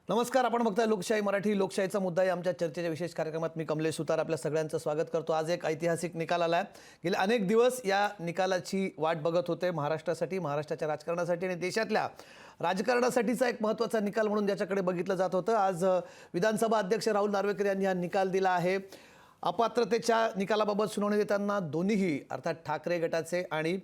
नमस्कार. आपण बघताय लोकशाही मराठी. लोकशाहीचा मुद्दा आहे आमच्या चर्चेच्या विशेष कार्यक्रमात. मी कमलेश सुतार आपल्या सगळ्यांचं स्वागत करतो. आज एक ऐतिहासिक निकाल आला आहे. गेले अनेक दिवस या निकालाची वाट बघत होते. महाराष्ट्रासाठी, महाराष्ट्राच्या राजकारणासाठी आणि देशातल्या राजकारणासाठीचा एक महत्त्वाचा निकाल म्हणून ज्याच्याकडे बघितलं जात होतं. आज विधानसभा अध्यक्ष राहुल नार्वेकर यांनी हा निकाल दिला आहे. अपात्रतेच्या निकालाबाबत सुनावणी देताना दोन्हीही अर्थात ठाकरे गटाचे आणि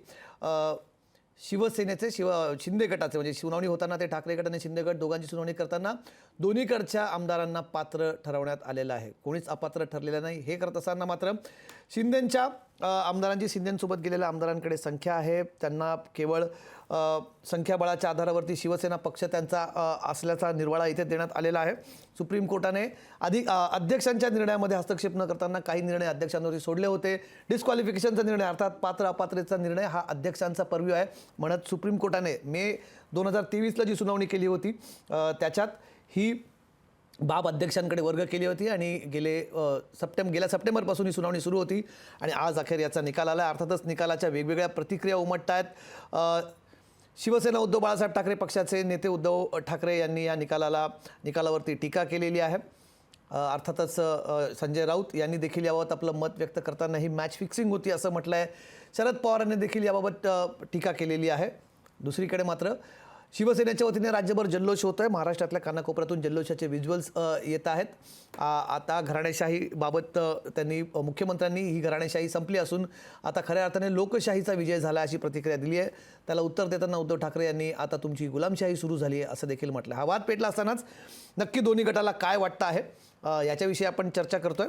शिवसेनेचे शिंदे गटाचे म्हणजे सुनावणी होताना ते ठाकरे गट आणि शिंदे गट दोघांची सुनावणी करताना दोन्हीकडच्या आमदारांना पात्र ठरवण्यात आलेलं आहे. कोणीच अपात्र ठरलेलं नाही. हे करत असताना मात्र शिंदेंच्या आमदारांची शिंदेंसोबत गेलेल्या आमदारांकडे संख्या आहे. त्यांना केवळ संख्याबळाच्या आधारावरती शिवसेना पक्ष त्यांचा असल्याचा निर्वाळा इथे देण्यात आलेला आहे. सुप्रीम कोर्टाने अध्यक्षांच्या निर्णयामध्ये हस्तक्षेप न करताना काही निर्णय अध्यक्षांवरती सोडले होते. डिस्क्वालिफिकेशनचा निर्णय अर्थात पात्र अपात्रतेचा निर्णय हा अध्यक्षांचा पर्व्यू आहे म्हणत सुप्रीम कोर्टाने मे 2023ला जी सुनावणी केली होती त्याच्यात ही बाब अध्यक्षांकडे वर्ग केली होती आणि गेल्या सप्टेंबरपासून ही सुनावणी सुरू होती आणि आज अखेर याचा निकाल आला. अर्थातच निकालाच्या वेगवेगळ्या प्रतिक्रिया उमटत आहेत. शिवसेना उद्धव बाळासाहेब ठाकरे पक्षाचे नेते उद्धव ठाकरे यांनी या निकालावरती टीका केलेली आहे. अर्थातच संजय राऊत यांनी देखील याबाबत आपलं मत व्यक्त करताना ही मॅच फिक्सिंग होती असं म्हटलं आहे. शरद पवारांनी देखील याबाबत टीका केलेली आहे. दुसरीकडे मात्र शिवसेनेच्या वतीने राज्यभर जल्लोष होतोय. महाराष्ट्रातल्या कानाकोपऱ्यातून जल्लोषाचे व्हिज्युअल्स येत आहेत. आता घराणेशाहीबाबत मुख्यमंत्र्यांनी ही घराणेशाही संपली असून आता खऱ्या अर्थाने लोकशाहीचा विजय झाला अशी प्रतिक्रिया दिली आहे. त्याला उत्तर देताना उद्धव ठाकरे यांनी आता तुमची गुलामशाही सुरू झाली आहे असं देखील म्हटलं. हा वाद पेटला असतानाच नक्की दोन्ही गटाला काय वाटतं आहे याच्याविषयी आपण चर्चा करतोय.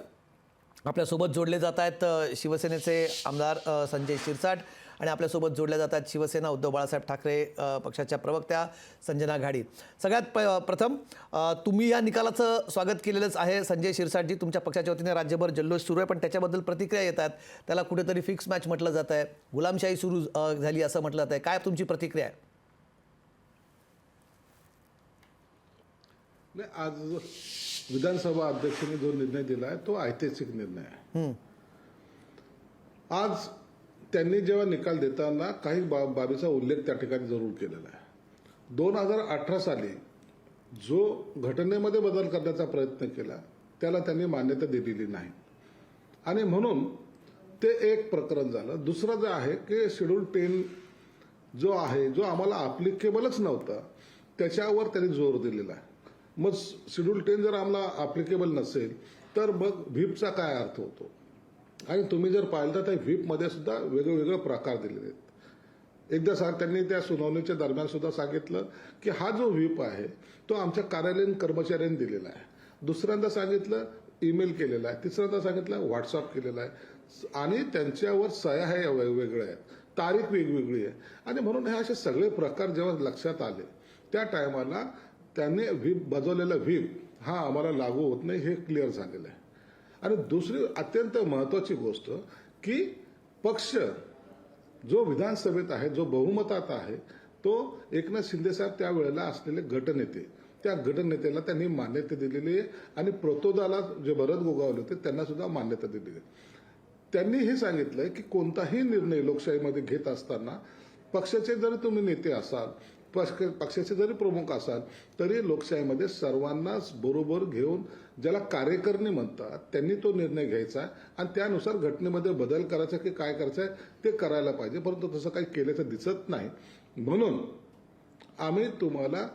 आपल्यासोबत जोडले जात आहेत शिवसेनेचे आमदार संजय शिरसाट आणि आपल्यासोबत जोडल्या जातात शिवसेना उद्धव बाळासाहेब ठाकरे पक्षाच्या प्रवक्त्या संजना घाडी. सगळ्यात प्रथम तुम्ही या निकालाचं स्वागत केलेलंच आहे. संजय शिरसाटजी, तुमच्या पक्षाच्या वतीने राज्यभर जल्लोष सुरू आहे पण त्याच्याबद्दल प्रतिक्रिया येतात. त्याला कुठेतरी फिक्स मॅच म्हटलं जात आहे, गुलामशाही सुरू झाली असं म्हटलं जात आहे. काय तुमची प्रतिक्रिया आहे? आज विधानसभा अध्यक्षांनी जो निर्णय दिला आहे तो ऐतिहासिक निर्णय आहे. आज त्यांनी जेव्हा निकाल देताना काही बाबीचा उल्लेख त्या ठिकाणी जरूर केलेला आहे. 2018 साली जो घटनेमध्ये बदल करण्याचा प्रयत्न केला त्याला त्यांनी मान्यता दिलेली नाही आणि म्हणून ते एक प्रकरण झालं. दुसरं जे आहे की शेड्यूल 10 जो आहे जो आम्हाला अप्लिकेबलच नव्हता त्याच्यावर त्यांनी जोर दिलेला आहे. मग शेड्यूल 10 जर आम्हाला अप्लिकेबल नसेल तर मग व्हीपचा काय अर्थ होतो? आणि तुम्ही जर पाहिलं तर व्हीपमध्ये सुद्धा वेगवेगळे प्रकार दिलेले आहेत. एकदा त्यांनी त्या सुनावणीच्या दरम्यान सुद्धा सांगितलं की हा जो व्हीप आहे तो आमच्या कार्यालयीन कर्मचाऱ्यांनी दिलेला आहे. दुसऱ्यांदा सांगितलं ईमेल केलेला आहे. तिसऱ्यांदा सांगितलं व्हॉट्सअप केलेला आहे आणि त्यांच्यावर सह्या ह्या वेगवेगळ्या आहेत, तारीख वेगवेगळी आहे आणि म्हणून हे असे सगळे प्रकार जेव्हा लक्षात आले त्या टायमाला त्यांनी व्हीप बजवलेला व्हीप हा आम्हाला लागू होत नाही हे क्लिअर झालेलं आहे. आणि दुसरी अत्यंत महत्वाची गोष्ट की पक्ष जो विधानसभेत आहे, जो बहुमतात आहे, तो एकनाथ शिंदेसाहेब त्यावेळेला असलेले गटनेते, त्या गटनेत्याला त्यांनी मान्यता दिलेली आहे आणि प्रतोदाला जे भरत गोगावले होते त्यांना सुद्धा मान्यता दिलेली आहे. त्यांनी हे सांगितलंय की कोणताही निर्णय लोकशाहीमध्ये घेत असताना पक्षाचे जरी तुम्ही नेते असाल, पक्षाचे जरी प्रमुख असाल तरी लोकशाहीमध्ये सर्वांनाच बरोबर घेऊन ज्याला कार्यकारिणी म्हणतात त्यांनी तो निर्णय घ्यायचा आणि त्यानुसार घटनेमध्ये बदल करायचा की काय करायचं ते करायला पाहिजे. परंतु तसं काही केल्याचं दिसत नाही. म्हणून आम्ही तुम्हाला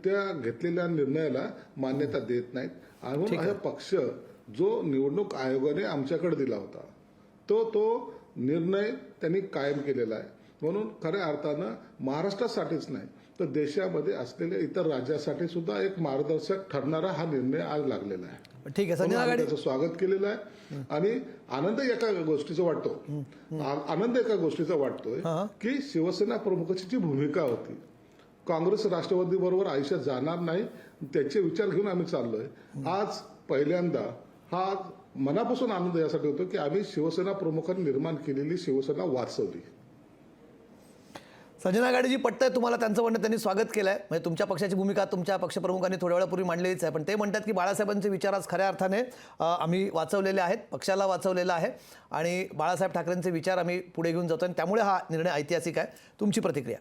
त्या घेतलेल्या निर्णयाला मान्यता देत नाहीत. आणि हा पक्ष जो निवडणूक आयोगाने आमच्याकडे दिला होता तो निर्णय त्यांनी कायम केलेला आहे. म्हणून खऱ्या अर्थानं महाराष्ट्रासाठीच नाही तर देशामध्ये असलेल्या इतर राज्यासाठी सुद्धा एक मार्गदर्शक ठरणारा हा निर्णय आज लागलेला आहे. ठीक आहे. संजना घाडी, त्याचं स्वागत केलेलं आहे आणि आनंद एका गोष्टीचा वाटतोय की शिवसेना प्रमुखाची जी भूमिका होती, काँग्रेस राष्ट्रवादी बरोबर आयुष्यात जाणार नाही त्याचे विचार घेऊन आम्ही चाललोय. आज पहिल्यांदा हा मनापासून आनंद यासाठी होतो की आम्ही शिवसेना प्रमुखांनी निर्माण केलेली शिवसेना वाचवली. संजना घाडीजी, पटतंय तुम्हाला त्यांचं म्हणणं? त्यांनी स्वागत केलं आहे. म्हणजे तुमच्या पक्षाची भूमिका तुमच्या पक्षप्रमुखांनी थोड्या वेळापूर्वी मांडलेलीच आहे पण ते म्हणतात की बाळासाहेबांचे विचार आज खऱ्या अर्थाने आम्ही वाचवलेले आहेत, पक्षाला वाचवलेला आहे आणि बाळासाहेब ठाकरेंचे विचार आम्ही पुढे घेऊन जातो आणि त्यामुळे हा निर्णय ऐतिहासिक आहे. तुमची प्रतिक्रिया?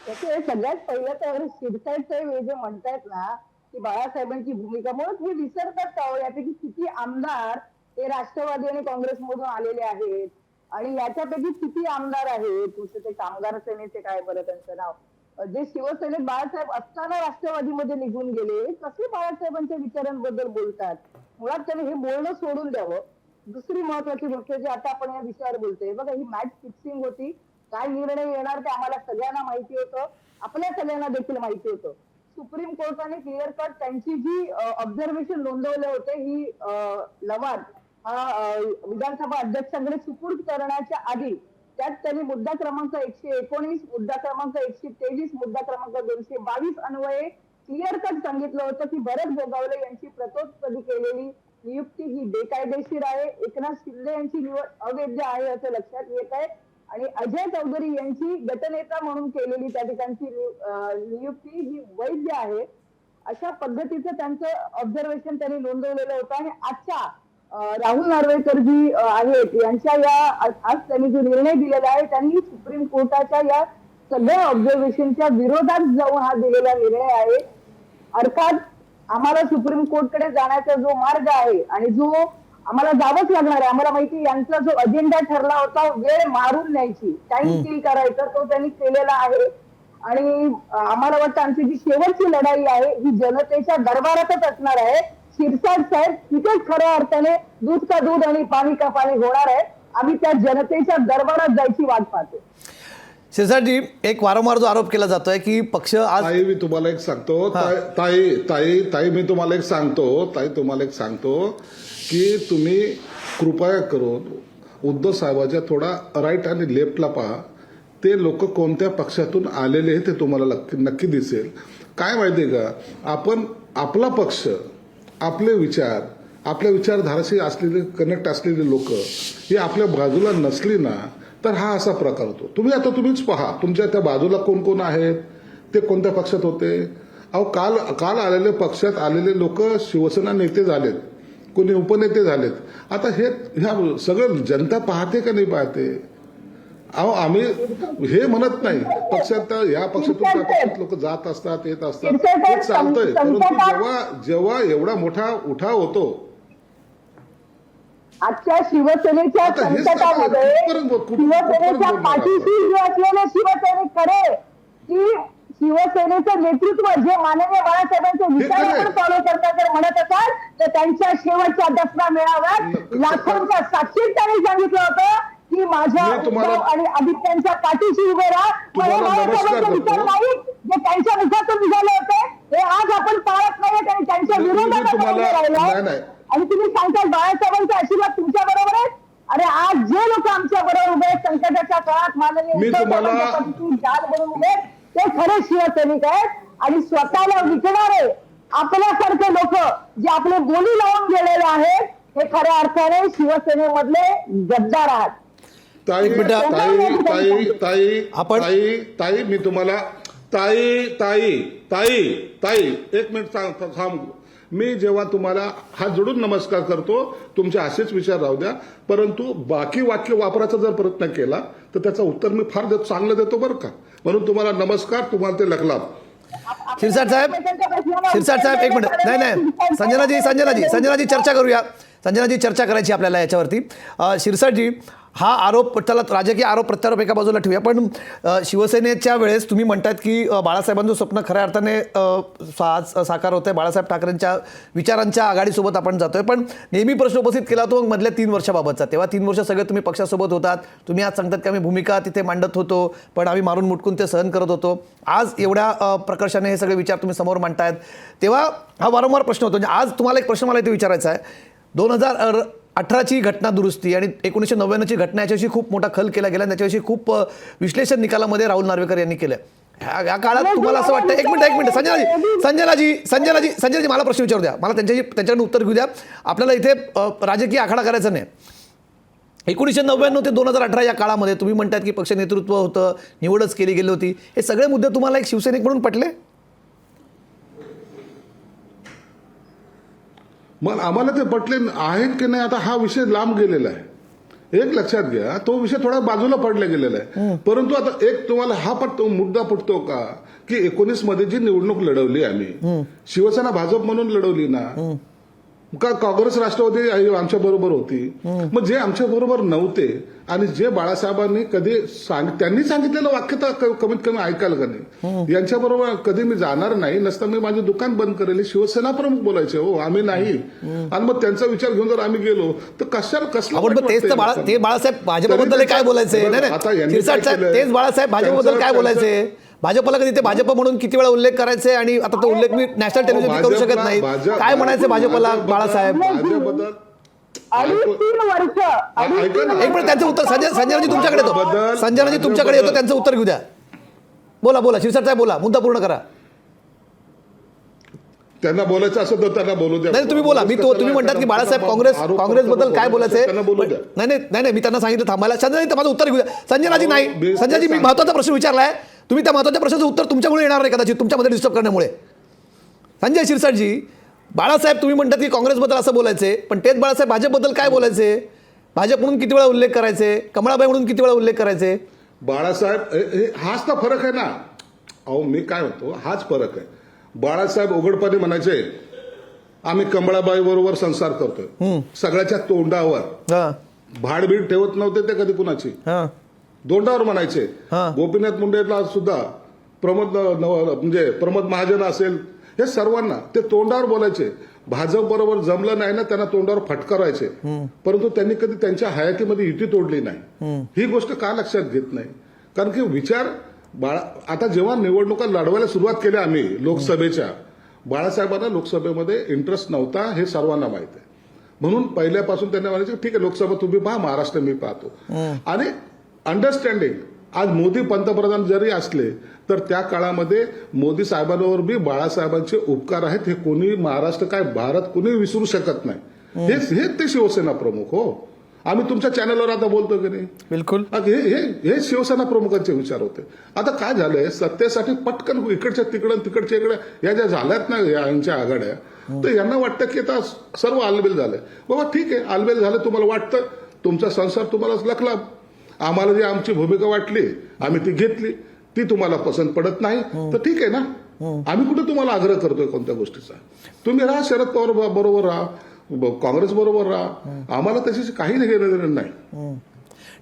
त्याचे सगळ्यात पहिलं तर शिरसाटचे हे जे म्हणतायत ना की बाळासाहेबांची भूमिका म्हणून हे विसरतात का हो? यापैकी किती आमदार हे राष्ट्रवादी आणि काँग्रेसमधून आलेले आहेत आणि याच्यापैकी किती आमदार आहेत तुमचं ते कामगार सेनेचे काय बरं त्यांचं नाव जे शिवसेनेत बाळासाहेब असताना राष्ट्रवादीमध्ये निघून गेले कसे बाळासाहेबांच्या विचारांबद्दल बोलतात. मुळात त्यांनी हे बोलणं सोडून द्यावं. दुसरी महत्वाची गोष्ट जी आता आपण या विषयावर बोलतोय बघा ही मॅच फिक्सिंग होती. काय निर्णय येणार ते आम्हाला सगळ्यांना माहिती होतं. आपल्या सगळ्यांना देखील माहिती होतं. सुप्रीम कोर्टाने क्लिअर कट त्यांची जी ऑब्झर्वेशन नोंदवले होते ही लवाद हा विधानसभा अध्यक्षांकडे सुपूर्द करण्याच्या आधी त्यात त्यांनी मुद्दा क्रमांक 119 मुद्दा क्रमांक 123 मुद्दा क्रमांक 222 अन्वये क्लिअर कट सांगितलं होतं की भरत गोगावले यांची प्रतोत्पत्ती केलेली नियुक्ती ही बेकायदेशीर आहे. एकनाथ शिंदे यांची निवड अवैध आहे असं लक्षात येत आहे आणि अजय चौधरी यांची गटनेता म्हणून केलेली त्या ठिकाणची नियुक्ती ही वैध आहे. अशा पद्धतीचं त्यांचं ऑब्झर्वेशन त्यांनी नोंदवलेलं होतं आणि आजच्या राहुल नार्वेकर जी आहेत यांच्या या आज त्यांनी जो निर्णय दिलेला आहे त्यांनी सुप्रीम कोर्टाच्या या सगळ्या ऑब्झर्वेशनच्या विरोधात जाऊन हा दिलेला निर्णय आहे. अर्थात आम्हाला सुप्रीम कोर्टकडे जाण्याचा जो मार्ग आहे आणि जो आम्हाला जावंच लागणार आहे. आम्हाला माहिती यांचा जो अजेंडा ठरला होता वेळ मारून न्यायची टाइम किल करायचा तो त्यांनी केलेला आहे आणि आम्हाला वाटतं आमची जी शेवटची लढाई आहे ही जनतेच्या दरबारातच असणार आहे. शिरसाट साहेब तिथेच खऱ्या अर्थाने दूध का दूध आणि पाणी का पाणी होणार आहे. आम्ही त्या जनतेच्या दरबारात जायची वाट पाहतो. शिरसाटजी एक वारंवार जो आरोप केला जातोय की पक्ष आज ताई मी तुम्हाला एक सांगतो ताई ताई ताई मी तुम्हाला एक सांगतो की तुम्ही कृपया करून उद्धव साहेबांच्या थोडा राईट आणि लेफ्टला पहा. ते लोक कोणत्या पक्षातून आलेले हे ते तुम्हाला नक्की दिसेल. काय माहितीये का आपण आपला पक्ष आपले विचार आपल्या विचारधाराशी असलेले कनेक्ट असलेले लोक हे आपल्या बाजूला नसली ना तर हा असा प्रकार होतो. तुम्हीच पहा तुमच्या त्या बाजूला कोण कोण आहेत ते कोणत्या पक्षात होते. अहो काल आलेले पक्षात आलेले लोक शिवसेना नेते झालेत कोणी उपनेते झालेत. आता ह्या सगळं जनता पाहते का नाही पाहते. अहो आम्ही हे म्हणत नाही पक्षात या पक्षातून त्या पक्षात लोक जात असतात येत असतात हे चालतंय परंतु जेव्हा एवढा मोठा उठाव होतो आजच्या शिवसेनेच्या संकटामध्ये शिवसेनेच्या पाठीशी जे असलेले शिवसैनिक खरे की शिवसेनेचं नेतृत्व जे माननीय बाळासाहेबांचे विचार फॉलो करतात जर म्हणत असाल तर त्यांच्या शेवटच्या दसरा मेळाव्यात लाखोंच्या साक्षीत त्यांनी सांगितलं होतं की माझ्या उद्धव आणि आदित्यांच्या पाठीशी उभे राहा. बाळासाहेबांचे विचार नाही जे त्यांच्या मुखातून निघाले होते हे आज आपण पाळत नाहीत आणि त्यांच्या विरोधात राहिलो आणि तुम्ही सांगताल बाळासाहेबांचे आशीर्वाद तुमच्या बरोबर आहेत. अरे आज जे लोक आमच्या बरोबर उभे आहेत संकटाच्या काळात माननीय उद्धव बनून उभे ते खरे शिवसैनिक आहेत आणि स्वतःला विकणारे आपल्यासारखे लोक जे आपले बोली लावून गेलेले आहेत हे खऱ्या अर्थाने शिवसेनेमधले गद्दार आहात. ताई मी तुम्हाला ताई एक मिनिट थांब. मी जेव्हा तुम्हाला हात जोडून नमस्कार करतो तुमचे असेच विचार राहू द्या परंतु बाकी वाक्य वापरायचा जर प्रयत्न केला तर त्याचं उत्तर मी फार चांगलं देतो बरं का. म्हणून तुम्हाला नमस्कार तुम्हाला ते लखला. शिरसाट साहेब एक मिनिट नाही संजनाजी चर्चा करूया. संजनाजी चर्चा करायची आपल्याला याच्यावरती. शिरसाटजी हा आरोप त्याला राजकीय आरोप प्रत्यारोप एका बाजूला ठेवूया पण शिवसेनेच्या वेळेस तुम्ही म्हणतात की बाळासाहेबांचं स्वप्न खऱ्या अर्थाने साकार होत आहे. बाळासाहेब ठाकरेंच्या विचारांच्या आघाडीसोबत आपण जातोय पण नेहमी प्रश्न उपस्थित केला होतो मग मधल्या 3 वर्षाबाबतचा. तेव्हा 3 वर्ष सगळे तुम्ही पक्षासोबत होतात. तुम्ही आज सांगतात की आम्ही भूमिका तिथे मांडत होतो पण आम्ही मारून मुटकून ते सहन करत होतो. आज एवढ्या प्रकर्षाने हे सगळे विचार तुम्ही समोर मांडतायत तेव्हा हा वारंवार प्रश्न होतो. म्हणजे आज तुम्हाला एक प्रश्न मला इथे विचारायचा आहे. 2018ची घटना दुरुस्ती आणि 1999ची घटना याच्याविषयी खूप मोठा खल केला गेला आणि त्याच्याविषयी खूप विश्लेषण निकालामध्ये राहुल नार्वेकर यांनी केलं. या काळात तुम्हाला असं वाटतं एक मिनिट संजनाजी मला प्रश्न विचारू द्या. मला त्यांच्याकडून उत्तर घेऊ द्या. आपल्याला इथे राजकीय आखाडा करायचा नाही. 1999 ते 2018 या काळामध्ये तुम्ही म्हणतात की पक्ष नेतृत्व होतं निवडच केली गेली होती. हे सगळे मुद्दे तुम्हाला एक शिवसैनिक म्हणून पटले. मग आम्हाला ते पटले आहेत की नाही आता हा विषय लांब गेलेला आहे. एक लक्षात घ्या, तो विषय थोडा बाजूला पडला गेलेला आहे. परंतु आता एक तुम्हाला हा मुद्दा पटतो का की 19 मध्ये जी निवडणूक लढवली आम्ही, शिवसेना भाजप म्हणून लढवली ना, का काँग्रेस राष्ट्रवादी आमच्या बरोबर होती? मग जे आमच्या बरोबर नव्हते आणि जे बाळासाहेबांनी कधी त्यांनी सांगितलेलं वाक्य तर कमीत कमी ऐकायला का नाही? यांच्या बरोबर कधी मी जाणार नाही, नसता मी माझे दुकान बंद करेल, शिवसेना प्रमुख बोलायचे, हो आम्ही नाही. आणि मग त्यांचा विचार घेऊन जर आम्ही गेलो तर कसला आपण मग तेच तर ते बाळासाहेब भाजपबद्दल काय बोलायचे? आता यांनी शिरसाट साहेब तेच बाळासाहेब भाजपबद्दल काय बोलायचे? भाजपला कधी ते भाजप म्हणून किती वेळा उल्लेख करायचे आणि आता तो उल्लेख मी नॅशनल टेलिव्हिजन करू शकत नाही. काय म्हणायचे भाजपला बाळासाहेब? भाजपबद्दल 2.5-3 वर्ष एक मिनिट, त्यांचं उत्तर संजयजी तुमच्याकडे येतो. संजयजी तुमच्याकडे येतो, त्यांचं उत्तर घेऊ द्या. बोला बोला शिरसाट साहेब बोला, मुद्दा पूर्ण करा. त्यांना बोलायचं असं तर त्यांना बोलू द्या. नाही तुम्ही बोला. तुम्ही म्हणतात की बाळासाहेब काँग्रेसबद्दल काय बोलायचंय? त्यांना बोलू द्या. नाही मी त्यांना सांगितलं थांबायला. संजयजी माझं उत्तर घेऊ द्या. संजयजी नाही, संजयजी मी महत्वाचा प्रश्न विचारलाय, तुम्ही त्या महत्वाच्या प्रश्नाचं उत्तर तुमच्यामुळे येणार नाही कदाचित, तुमच्यामध्ये डिस्टर्ब करण्यामुळे. संजय शिरसाटजी, बाळासाहेब तुम्ही म्हणतात की काँग्रेसबद्दल असं बोलायचे, पण तेच बाळासाहेब भाजपबद्दल काय बोलायचे? भाजप म्हणून किती वेळा उल्लेख करायचे? कमळाबाई म्हणून किती वेळा उल्लेख करायचे? बाळासाहेब हाच तर फरक आहे ना. अहो मी काय म्हणतो, हाच फरक आहे. बाळासाहेब उघडपणे म्हणायचे आम्ही कमळाबाई बरोबर संसार करतोय, सगळ्याच्या तोंडावर, भाडबीड ठेवत नव्हते ते कधी कुणाची, तोंडावर म्हणायचे. गोपीनाथ मुंडेला सुद्धा प्रमोद महाजन असेल, हे सर्वांना ते तोंडावर बोलायचे. भाजप बरोबर जमलं नाही ना, त्यांना तोंडावर फटकारायचे, परंतु त्यांनी कधी त्यांच्या हयातीमध्ये युती तोडली नाही. ही गोष्ट का लक्षात घेत नाही? कारण की विचार आता जेव्हा निवडणुका लढवायला सुरुवात केल्या आम्ही लोकसभेच्या, बाळासाहेबांना लोकसभेमध्ये इंटरेस्ट नव्हता हे सर्वांना माहित आहे. म्हणून पहिल्यापासून त्यांनी म्हणायचे ठीक आहे लोकसभा तुम्ही पहा, महाराष्ट्र मी पाहतो. आणि अंडरस्टँडिंग, आज मोदी पंतप्रधान जरी असले तर त्या काळामध्ये मोदी साहेबांवर बी बाळासाहेबांचे उपकार आहेत, हे कोणी महाराष्ट्र काय भारत कोणी विसरू शकत नाही. हेच ते शिवसेना प्रमुख. हो आम्ही तुमच्या चॅनलवर आता बोलतो की नाही, बिलकुल हे शिवसेना प्रमुखांचे विचार होते. आता काय झालंय, सत्तेसाठी पटकन इकडच्या तिकडं तिकडच्या इकडे या ज्या झाल्यात ना यांच्या आघाड्या, तर यांना वाटतं की आता सर्व आलबेल झालंय. बाबा ठीक आहे, आलबेल झालं, तुम्हाला वाटतं तुमचा संसार तुम्हालाच लखला, आम्हाला जी आमची भूमिका वाटली आम्ही ती घेतली, ती तुम्हाला पसंत पडत नाही तर ठीक आहे ना, आम्ही कुठे तुम्हाला आग्रह करतोय कोणत्या गोष्टीचा? तुम्ही राहा, शरद पवार बरोबर राहा, काँग्रेस बरोबर राहा, आम्हाला त्याच्याशी काही घेणं नाही.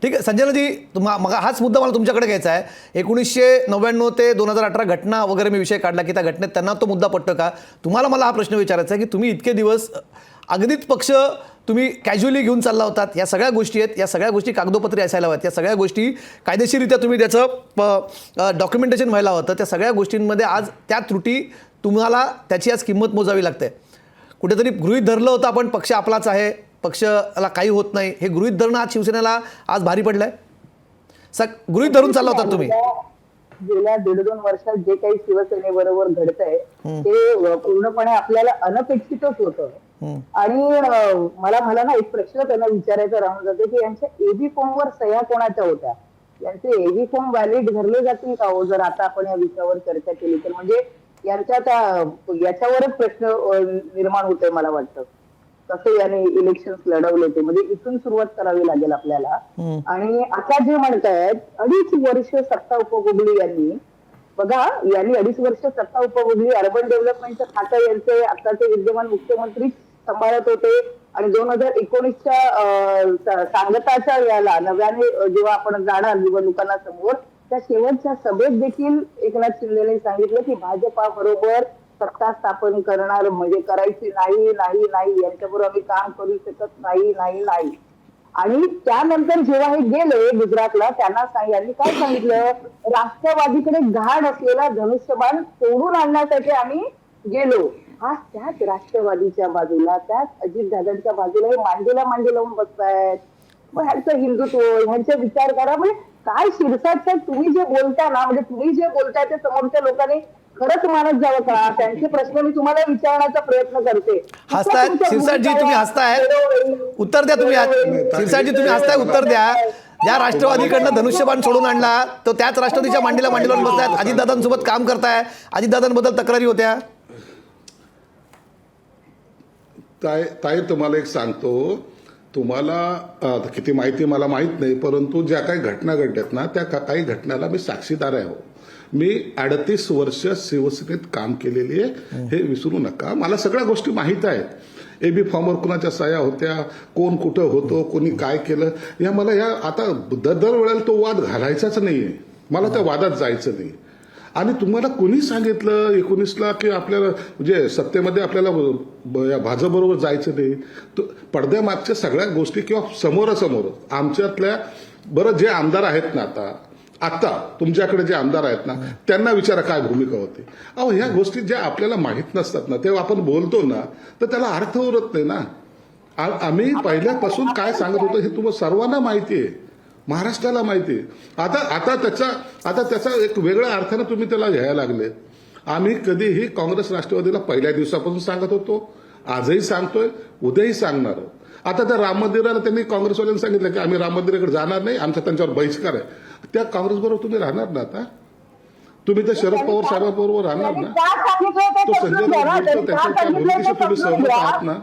ठीक आहे संजयजी, मग हाच मुद्दा मला तुमच्याकडे घ्यायचा आहे. 1999 ते 2018 घटना वगैरे मी विषय काढला की त्या घटनेत त्यांना तो मुद्दा पटतो का? तुम्हाला मला हा प्रश्न विचारायचा आहे की तुम्ही इतके दिवस अगदीच पक्ष तुम्ही कॅज्युअली घेऊन चालला होतात. या सगळ्या गोष्टी आहेत, या सगळ्या गोष्टी कागदोपत्री असायला हव्यात, या सगळ्या गोष्टी कायदेशीररित्या तुम्ही त्याचं डॉक्युमेंटेशन व्हायला होतं. त्या सगळ्या गोष्टींमध्ये आज त्या त्रुटी तुम्हाला त्याची आज किंमत मोजावी लागते. कुठेतरी गृहीत धरलं होतं आपण पक्ष आपलाच आहे, पक्षाला काही होत नाही, हे गृहीत धरणं आज शिवसेनेला आज भारी पडलंय. गृहीत धरून चालला होता तुम्ही. गेल्या 1.5-2 वर्षात जे काही शिवसेनेबरोबर घडतंय ते पूर्णपणे आपल्याला अनपेक्षितच होतं. आणि मला ना एक प्रश्न त्यांना विचारायचा राहून जाते की यांच्या एबी फॉर्मवर सह्या कोणाच्या होत्या? यांचे एबी फॉर्म व्हॅलिड धरले जातील का हो? जर आता आपण या विषयावर चर्चा केली तर म्हणजे यांच्या याच्यावरच प्रश्न निर्माण होतोय मला वाटतं. कसं याने इलेक्शन लढवले ते म्हणजे इथून सुरुवात करावी लागेल आपल्याला. आणि आता जे म्हणतायत 2.5 वर्ष सत्ता उपभोगली यांनी, बघा यांनी 2.5 वर्ष सत्ता उपभोगली, अर्बन डेव्हलपमेंटचं खातं यांचे आताचे विद्यमान मुख्यमंत्री सांभाळत होते. आणि 2019च्या सांगताच्या याला नव्याने जेव्हा आपण जाणार निवडणुकांना समोर, त्या शेवटच्या सभेत देखील एकनाथ शिंदेने सांगितलं की भाजपा बरोबर सत्ता स्थापन करणार म्हणजे करायची नाही नाही नाही, यांच्याबरोबर आम्ही काम करू शकत नाही नाही नाही. आणि त्यानंतर जेव्हा हे गेले गुजरातला, त्यांना यांनी काय सांगितलं, राष्ट्रवादीकडे घाण असलेला धनुष्यबाण तोडून आणण्यासाठी आम्ही गेलो. आज त्याच राष्ट्रवादीच्या बाजूला, त्याच अजितदादांच्या बाजूला हे मांडीला मांडी लावून बसतायत. मग ह्यांचं हिंदुत्व, ह्यांचा विचार करा. म्हणजे काय शिरसाट साहेब तुम्ही जे बोलता ना, म्हणजे तुम्ही जे बोलताय ते समोरच्या लोकांनी खरंच मानत जावं का? त्यांचे प्रश्न मी तुम्हाला विचारण्याचा प्रयत्न करते. हसताय शिरसाटजी, तुम्ही हसताय, उत्तर द्या तुम्ही. शिरसाटजी तुम्ही हसताय, उत्तर द्या. ज्या राष्ट्रवादीकडनं धनुष्यबाण सोडून आणला तो त्याच राष्ट्रवादीच्या मांडीला मांडी लावून बसतायत, अजितदादांसोबत काम करताय, अजितदादांबद्दल तक्रारी होत्या. ताई तुम्हाला एक सांगतो, तुम्हाला किती माहिती मला माहीत नाही, परंतु ज्या काही घटना घडल्यात ना त्या काही घटनाला मी साक्षीदार आहे. मी 38 वर्ष शिवसेनेत काम केलेली आहे, हे विसरू नका. मला सगळ्या गोष्टी माहीत आहेत. एबी फॉर्मवर कुणाच्या सह्या होत्या, कोण कुठं होतो, कोणी काय केलं, या मला या आता दरवेळेला तो वाद घालायचाच नाहीये. मला त्या वादात जायचं नाही. आणि तुम्हाला कोणी सांगितलं 19ला की आपल्याला म्हणजे सत्तेमध्ये आपल्याला भाजपबरोबर जायचं नाही? पडद्यामागच्या सगळ्या गोष्टी किंवा समोरासमोर आमच्यातल्या बरं जे आमदार आहेत ना आता तुमच्याकडे जे आमदार आहेत ना त्यांना विचारा काय भूमिका होती. अहो ह्या गोष्टी ज्या आपल्याला माहीत नसतात ना तेव्हा आपण बोलतो ना तर त्याला अर्थ उरत नाही ना. आम्ही पहिल्यापासून काय सांगत होतो हे तुम्हाला सर्वांना माहिती आहे, महाराष्ट्राला माहिती आहे. आता त्याचा एक वेगळ्या अर्थाने तुम्ही त्याला घ्यायला लागले. आम्ही कधीही काँग्रेस राष्ट्रवादीला पहिल्या दिवसापासून सांगत होतो, आजही सांगतोय, उद्याही सांगणार आहोत. आता त्या राम मंदिराला त्यांनी काँग्रेसवाल्यांनी सांगितलं की आम्ही राम मंदिराकडे जाणार नाही, आमचा त्यांच्यावर बहिष्कार आहे. त्या काँग्रेस बरोबर तुम्ही राहणार ना? आता तुम्ही त्या शरद पवार साहेबांबरोबर राहणार ना? तो संजय राऊत त्यांच्या भूमिकेशी तुम्ही सहमत आहात ना?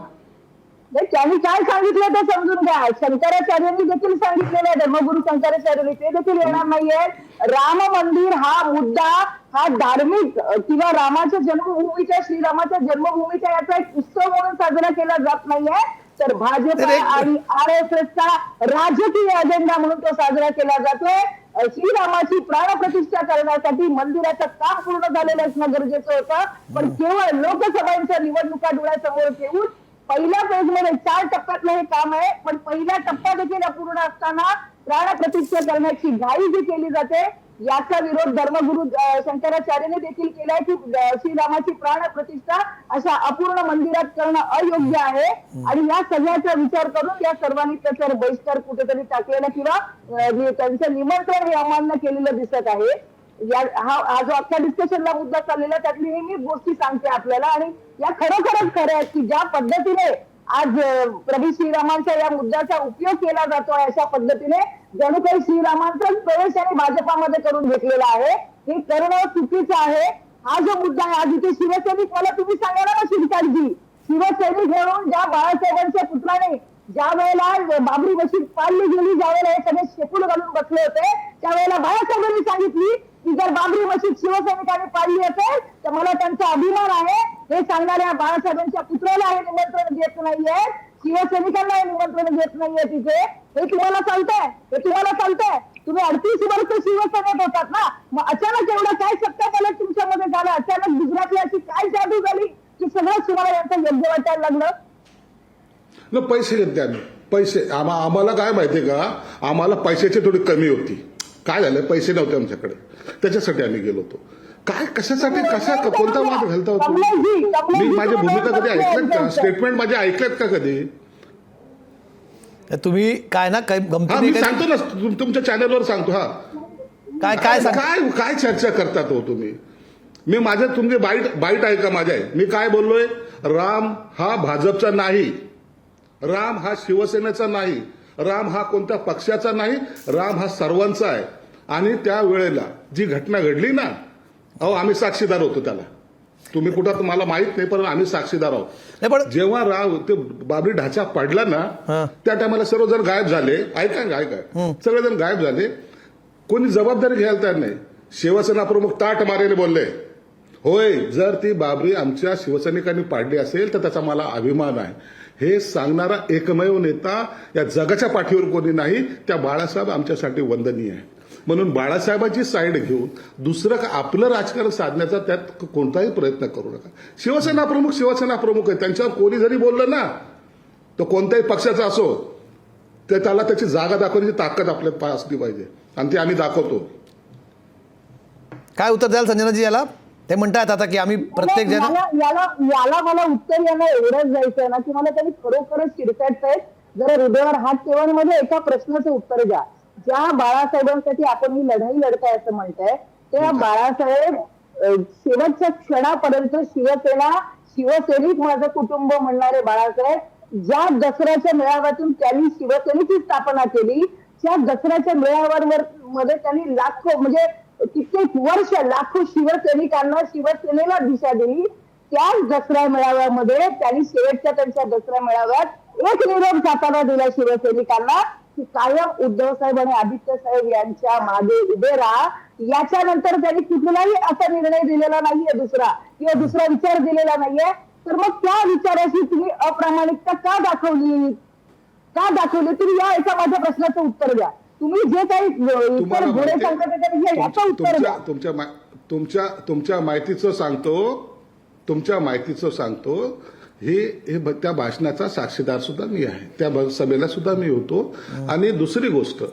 त्यांनी काय सांगितलं ते समजून घ्या. शंकराचार्यांनी देखील सांगितलेलं आहे, धर्मगुरू शंकराचार्यांनी, ते देखील येणार नाहीये. राम मंदिर हा मुद्दा हा धार्मिक किंवा रामाच्या जन्मभूमीच्या, श्रीरामाच्या जन्मभूमीच्या याचा एक उत्सव म्हणून साजरा केला जात नाहीये, तर भाजप आणि RSSचा राजकीय अजेंडा म्हणून तो साजरा केला जातोय. श्रीरामाची प्राणप्रतिष्ठा करण्यासाठी मंदिराचं काम पूर्ण झालेलं असणं गरजेचं होतं, पण केवळ लोकसभांच्या निवडणुका डोळ्यासमोर ठेवून पहिल्या फेजमध्ये 4 टप्प्यातलं हे काम आहे, पण पहिला टप्पा देखील अपूर्ण असताना प्राणप्रतिष्ठा करण्याची घाई जी केली जाते याचा विरोध धर्मगुरू शंकराचार्यांनी देखील केलाय की श्रीरामाची प्राणप्रतिष्ठा अशा अपूर्ण मंदिरात करणं अयोग्य आहे. आणि या सगळ्याचा विचार करून या सर्वांनी त्याच्यावर बहिष्कार कुठेतरी टाकलेला किंवा त्यांचं निमंत्रण हे अमान्य केलेलं दिसत आहे. हा जो अख्ख्या डिस्कशनला मुद्दा चाललेला त्यातली हे मी गोष्टी सांगते आपल्याला, आणि या खरोखरच खऱ्या आहेत की ज्या पद्धतीने आज प्रभू श्रीरामांच्या या मुद्द्याचा उपयोग केला जातोय अशा पद्धतीने जणू काही श्रीरामांचाच प्रवेश आणि भाजपामध्ये करून घेतलेला आहे. हे करणं चुकीचं आहे. हा जो मुद्दा आहे, आज इथे शिवसैनिक, मला तुम्ही सांगा ना शिरकाटजी, शिवसैनिक म्हणून ज्या बाळासाहेबांच्या पुत्राने ज्या वेळेला बाबरी मशीद पाडली गेली, ज्या वेळेला हे सगळे शेपूल घालून बसले होते, त्यावेळेला बाळासाहेबांनी सांगितली की जर बाबरी मशीद शिवसैनिकांनी पाडली असेल तर मला त्यांचा अभिमान आहे. हे सांगणाऱ्या बाळासाहेबांच्या पुत्राला हे निमंत्रण देत नाहीये, शिवसैनिकांना हे निमंत्रण देत नाहीये तिथे. हे तुम्हाला चालतंय? तुम्ही 38 वर्ष शिवसेनेत होतात ना, मग अचानक एवढं काय सत्ता पालट तुमच्यामध्ये झालं? अचानक गुजरातला अशी काय जादू झाली की सगळं तुम्हाला यांचं योग्य वाटायला लागलं? पैसे घेतले आम्ही. पैसे आम्हाला काय माहितीये का, आम्हाला पैशाची थोडी कमी होती. काय झालं, पैसे नव्हते आमच्याकडे, त्याच्यासाठी आम्ही गेलो होतो. काय कशासाठी कोणता वाद घालता होता? मी माझी भूमिका कधी ऐकल्यात का? स्टेटमेंट माझे ऐकल्यात का कधी? तुम्ही काय ना काय मी सांगतो ना तुमच्या चॅनलवर सांगतो. काय काय काय चर्चा करतात हो तुम्ही? मी माझ्या तुमचे बाईट आहे का माझ्या? मी काय बोललोय? राम हा भाजपचा नाही, राम हा शिवसेनेचा नाही, राम हा कोणत्या पक्षाचा नाही, राम हा सर्वांचा आहे. आणि त्या वेळेला जी घटना घडली ना, अहो आम्ही साक्षीदार होतो त्याला. तुम्ही कुठं मला माहित नाही, पण आम्ही साक्षीदार आहोत. पण जेव्हा ते बाबरी ढाचा पडला ना त्या टायमाला सर्वजण गायब झाले. ऐका सगळेजण गायब झाले. कोणी जबाबदारी घ्यायला तयार नाही. शिवसेना प्रमुख ताट मारेने बोलले, होय जर ती बाबरी आमच्या शिवसैनिकांनी पाडली असेल तर त्याचा मला अभिमान आहे. हे सांगणारा एकमेव नेता या जगाच्या पाठीवर कोणी नाही. त्या बाळासाहेब आमच्यासाठी वंदनीय आहे. म्हणून बाळासाहेबांची साईड घेऊन दुसरं आपलं राजकारण साधण्याचा त्यात कोणताही प्रयत्न करू नका. शिवसेना प्रमुख आहे. त्यांच्यावर कोणी जरी बोललं ना, तो कोणत्याही पक्षाचा असो, तर त्याला त्याची जागा दाखवण्याची ताकद आपल्यात असली पाहिजे, आणि ती आम्ही दाखवतो. काय उत्तर द्याल संजनाजी याला? ते म्हणतात आता की आम्ही प्रत्येक जण याला मला उत्तर याला एवढंच जायचंय ना की मला त्यांनी खरोखरच चिडकायचंय. जरा हृदयावर हात ठेवून मध्ये एका प्रश्नाचं उत्तर द्या. ज्या बाळासाहेबांसाठी आपण ही लढाई लढताय असं म्हणताय, त्या बाळासाहेब शेवटच्या क्षणापर्यंत शिवसैनिक माझं कुटुंब म्हणणारे बाळासाहेब ज्या दसऱ्याच्या मेळाव्यातून त्यांनी शिवसेनेची स्थापना केली, त्या दसऱ्याच्या मेळाव्यांमध्ये त्यांनी लाखो म्हणजे कित्येक वर्ष लाखो शिवसैनिकांना शिवसेनेला दिशा दिली. त्याच दसरा मेळाव्यामध्ये त्यांनी शेवटच्या त्यांच्या दसरा मेळाव्यात एक निरोप जाताना दिला शिवसैनिकांना की कायम उद्धव साहेब आणि आदित्य साहेब यांच्या मागे उभे राहा. याच्यानंतर त्यांनी कुठलाही असा निर्णय दिलेला नाहीये दुसरा किंवा दुसरा विचार दिलेला नाहीये. तर मग त्या विचाराशी तुम्ही अप्रामाणिकता का दाखवली तुम्ही या एका माझ्या प्रश्नाचं उत्तर द्या. तुम्ही जे काही उत्तर घोडे सांगता त्याच्यापेक्षा याचं उत्तर द्या. तुमच्या माहितीचं सांगतो हे त्या भाषणाचा साक्षीदार सुद्धा मी आहे, त्या सभेला सुद्धा मी होतो. आणि दुसरी गोष्ट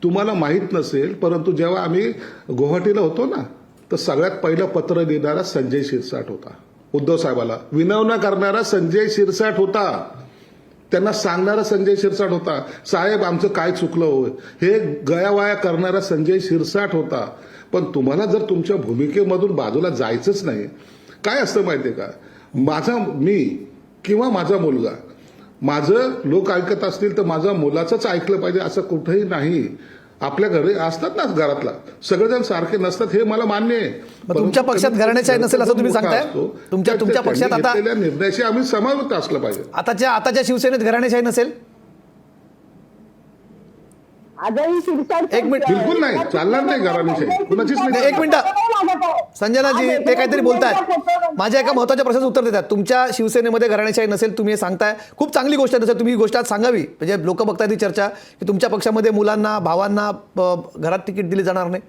तुम्हाला माहित नसेल, परंतु जेव्हा आम्ही गुवाहाटीला होतो ना, तर सगळ्यात पहिलं पत्र देणारा संजय शिरसाट होता. उद्धव साहेबाला विनवणा करणारा संजय शिरसाट होता, त्यांना सांगणारा संजय शिरसाट होता. साहेब आमचं काय चुकलं होय, हे गयावाया करणारा संजय शिरसाट होता. पण तुम्हाला जर तुमच्या भूमिकेमधून बाजूला जायचंच नाही, काय असतं माहितीये का, मी किंवा माझा मुलगा, माझं लोक ऐकत असतील तर माझ्या मुलाचंच ऐकलं पाहिजे असं कुठेही नाही. आपल्या घरी असतात ना, घरातला सगळेजण सारखे नसतात, हे मला मान्य आहे. तुमच्या पक्षात घराण्याशाही नसेल असं तुम्ही सांगताय? तुमच्या पक्षात आता निर्णयाशी आम्ही समावित असलं पाहिजे. आताच्या शिवसेनेत घराण्याशाही नसेल? आजही शिरसाट एक मिनिट, बिलकुल नाही, चालणार नाही घराण्याशाही, कुणाचीच नाही. एक मिनिट संजनाजी, ते काहीतरी बोलतात, माझ्या एका महत्वाच्या प्रश्नाचं उत्तर देतात. तुमच्या शिवसेनेमध्ये घराण्याशाही नसेल तुम्ही हे सांगताय, खूप चांगली गोष्ट आहे. तुम्ही ही गोष्ट आज सांगावी, म्हणजे लोक बघतायत ही चर्चा की तुमच्या पक्षामध्ये मुलांना भावांना घरात तिकीट दिली जाणार नाही.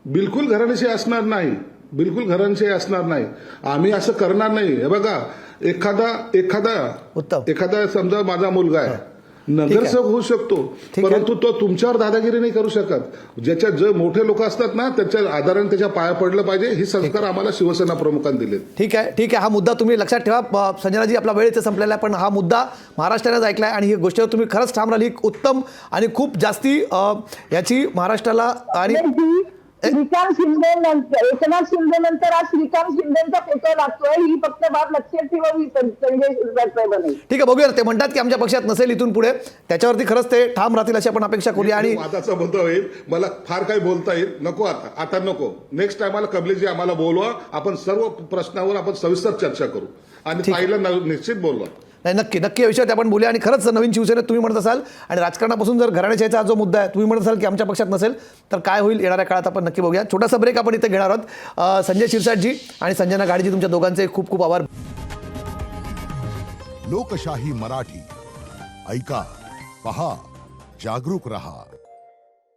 बिलकुल घराण्याशाही असणार नाही, बिलकुल घराण्याशाही असणार नाही. आम्ही असं करणार नाही. हे बघा, उत्तम. एखादा समजा माझा मुलगा आहे, नगरसेवक होऊ शकतो, परंतु तो तुमच्यावर दादागिरी नाही करू शकत. जे मोठे लोक असतात ना, त्याच्या आधाराने त्याच्या पाया पडलं पाहिजे. हे संस्कार आम्हाला शिवसेना प्रमुखांनी दिले. ठीक आहे, हा मुद्दा तुम्ही लक्षात ठेवा. संजनाजी, आपला वेळ इथे संपलेला आहे, पण हा मुद्दा महाराष्ट्रानेच ऐकलाय आणि ही गोष्टीवर तुम्ही खरंच ठाम राहिली. उत्तम आणि खूप जास्ती याची महाराष्ट्राला आणि श्रीकांत शिंदे नंतर, एकनाथ शिंदे नंतर आज श्रीकांत शिंदेचा फोटो लागतोय, ही फक्त बाब लक्षात ठेवावी संजय शिरसाट साहेबांनी. ठीक आहे, बघूया. ते म्हणतात की आमच्या पक्षात नसेल इथून पुढे, त्याच्यावरती खरंच ते ठाम राहतील अशी आपण अपेक्षा करूया. आणि वादाचा मुद्दा होईल, मला फार काही बोलता येईल नको, आता नको. नेक्स्ट टाइमाला कबलीजी आम्हाला बोलवा, आपण सर्व प्रश्नावर आपण सविस्तर चर्चा करू आणि ताईला निश्चित बोलवा. नाही, नक्की या विषयात आपण बोलूया. आणि खरंच नवीन शिवसेनेत तुम्ही म्हणत असाल आणि राजकारणापासून जर घराण्याशाहीचा जो मुद्दा आहे, तुम्ही म्हणत असाल की आमच्या पक्षात नसेल, तर काय होईल येणाऱ्या काळात आपण नक्की बघूया. छोटासा ब्रेक आपण इथे घेणार आहोत. संजय शिरसाटजी आणि संजना गाडीजी, तुमच्या दोघांचे खूप खूप आभार. लोकशाही मराठी ऐका, पहा, जागरूक रहा.